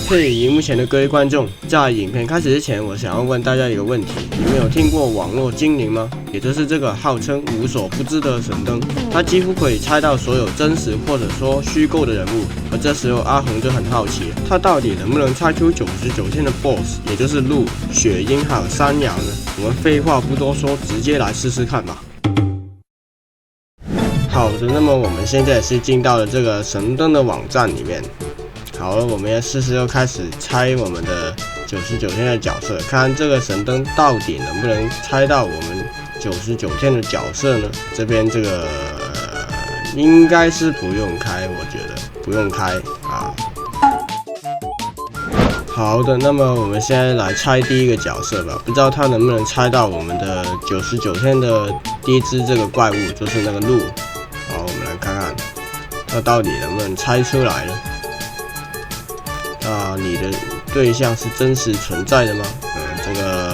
嘿，荧幕前的各位观众，在影片开始之前，我想要问大家一个问题：你们有听过网络精灵吗？也就是这个号称无所不知的神灯，他几乎可以猜到所有真实或者说虚构的人物。而这时候阿红就很好奇，他到底能不能猜出99天的 BOSS， 也就是鹿、雪鹰还有山羊呢？我们废话不多说，直接来试试看吧。好的，那么我们现在也是进到了这个神灯的网站里面。好了，我们要试试又开始猜我们的99天的角色，看这个神灯到底能不能猜到我们99天的角色呢？这边这个应该是不用开，我觉得不用开啊。好的，那么我们现在来猜第一个角色吧，不知道他能不能猜到我们的99天的第一只这个怪物，就是那个鹿。好，我们来看看他到底能不能猜出来呢？你的对象是真实存在的吗？这个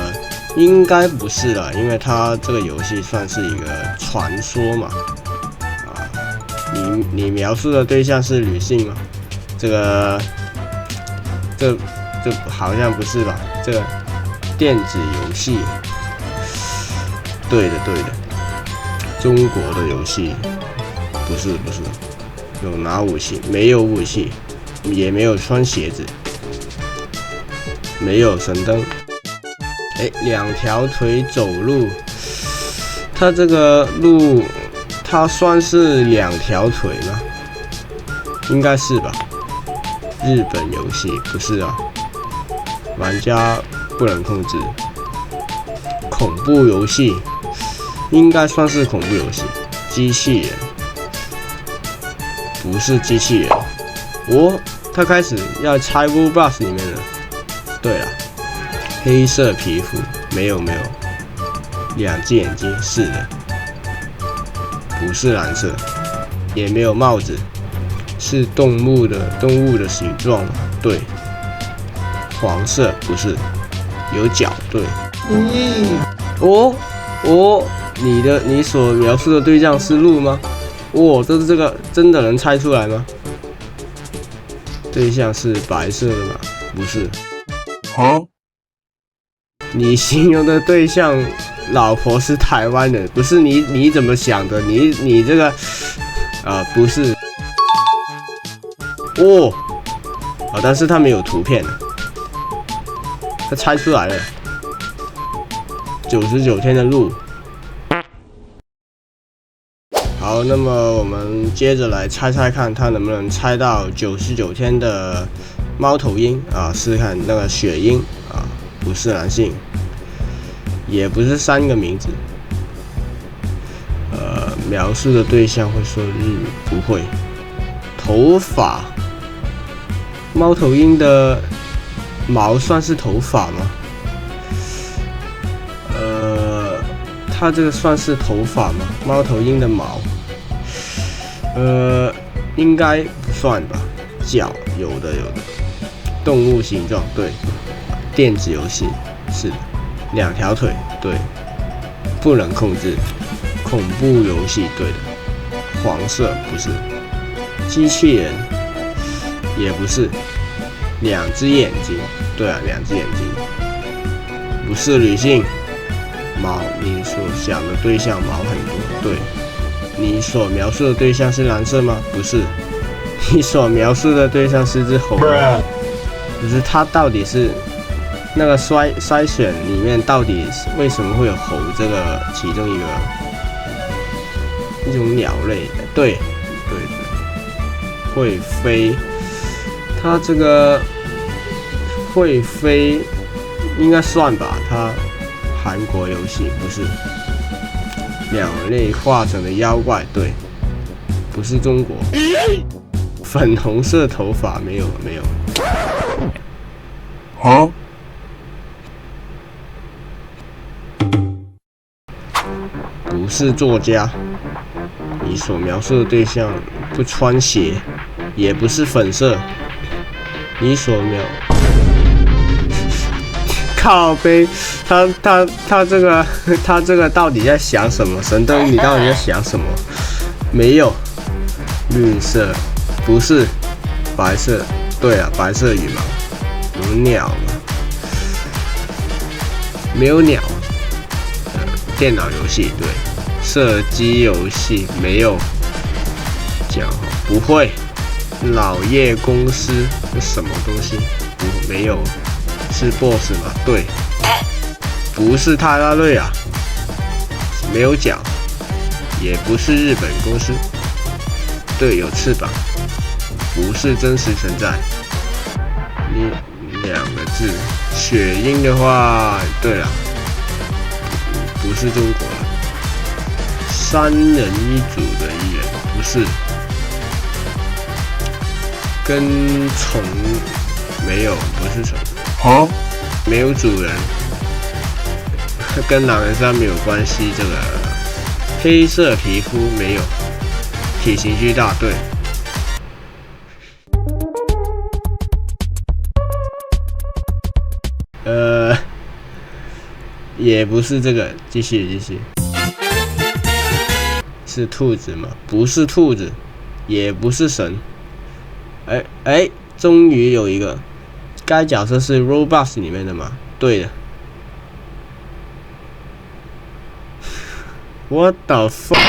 应该不是啦，因为它这个游戏算是一个传说嘛。你描述的对象是女性吗？这好像不是吧？这个电子游戏，对的，中国的游戏，不是，有拿武器？没有武器，也没有穿鞋子。没有神灯，两条腿走路，它这个鹿，它算是两条腿吗？应该是吧。日本游戏不是啊，玩家不能控制。恐怖游戏应该算是恐怖游戏。机器人不是机器人。他开始要猜 Roblox 里面了。对了，黑色皮肤没有，两只眼睛是的，不是蓝色，也没有帽子，是动物的形状吗？对，黄色不是，有脚对。你所描述的对象是鹿吗？这个真的能猜出来吗？对象是白色的吗？不是。你形容的对象老婆是台湾人，不是你怎么想的？你这个不是但是他没有图片，他猜出来了，99天的鹿。好，那么我们接着来猜猜看，他能不能猜到99天的猫头鹰啊？试试看那个雪鹰啊，不是男性，也不是3个名字。描述的对象会说日语，不会。头发，猫头鹰的毛算是头发吗？它这个算是头发吗？猫头鹰的毛，应该不算吧。脚有的。动物形状对，电子游戏是两条腿对，不能控制，恐怖游戏对的，黄色不是，机器人也不是，两只眼睛对啊，两只眼睛，不是女性，毛你所想的对象毛很多对，你所描述的对象是蓝色吗？不是，你所描述的对象是只猴。可是它到底是那个筛选里面到底为什么会有猴这个其中一种鸟类？对，会飞。它这个会飞应该算吧？它韩国游戏不是鸟类化成的妖怪？对，不是中国。粉红色头发没有。不是作家，你所描述的对象不穿鞋，也不是粉色，你所靠背，他这个到底在想什么？神灯，你到底在想什么？没有，绿色，不是，白色，对啊，白色羽毛。有鸟吗？没有鸟。电脑游戏对，射击游戏没有。讲不会。老叶公司是什么东西？没有。是 BOSS 吗？对。不是泰拉瑞啊。没有脚。也不是日本公司。对，有翅膀。不是真实存在。你2个字。雪鹰的话，对了，不是中国了。3人1组的艺人，不是。跟虫没有，不是虫。好，没有主人。跟狼人杀没有关系。这个黑色皮肤没有。体型巨大，对。也不是这个，继续。是兔子吗？不是兔子，也不是神。终于有一个，该角色是 Roblox 里面的吗？对的。What the fuck？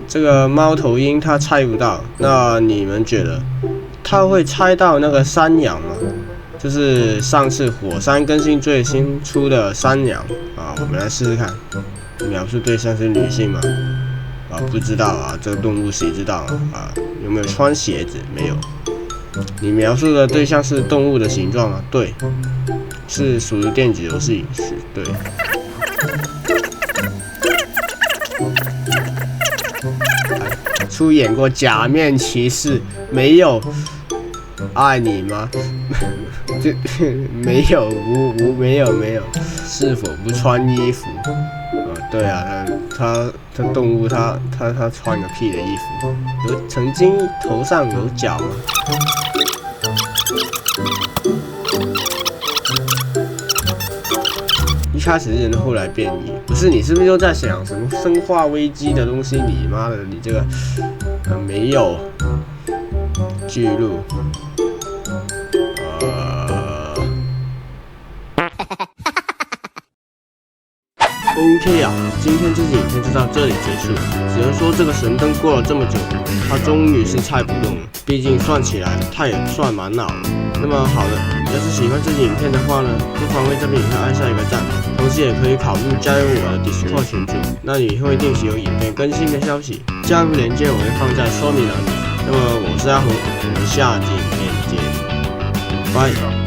这个猫头鹰他猜不到，那你们觉得他会猜到那个山羊吗？就是上次火山更新最新出的山羊啊，我们来试试看。描述对象是女性吗？不知道啊，这个动物谁知道啊？有没有穿鞋子？没有。你描述的对象是动物的形状吗？对，是属于电子游戏，是对。出演过假面骑士？没有。爱你吗？没有，没有。是否不穿衣服？对啊，他动物他穿个屁的衣服。曾经头上有角吗？一开始是人，后来变异。不是，你是不是又在想什么生化危机的东西？你妈的，你这个没有记录。OK 啊，今天这支影片就到这里结束。只能说这个神灯过了这么久，他终于是猜不动了。毕竟算起来，他也算蛮老了。那么好的，要是喜欢这支影片的话呢，不妨为这部影片按下一个赞，同时也可以考虑加入我的 Discord 群组，那里会定期有影片更新的消息。加入链接我会放在说明栏里。那么我是阿红，我们下集影片见，拜。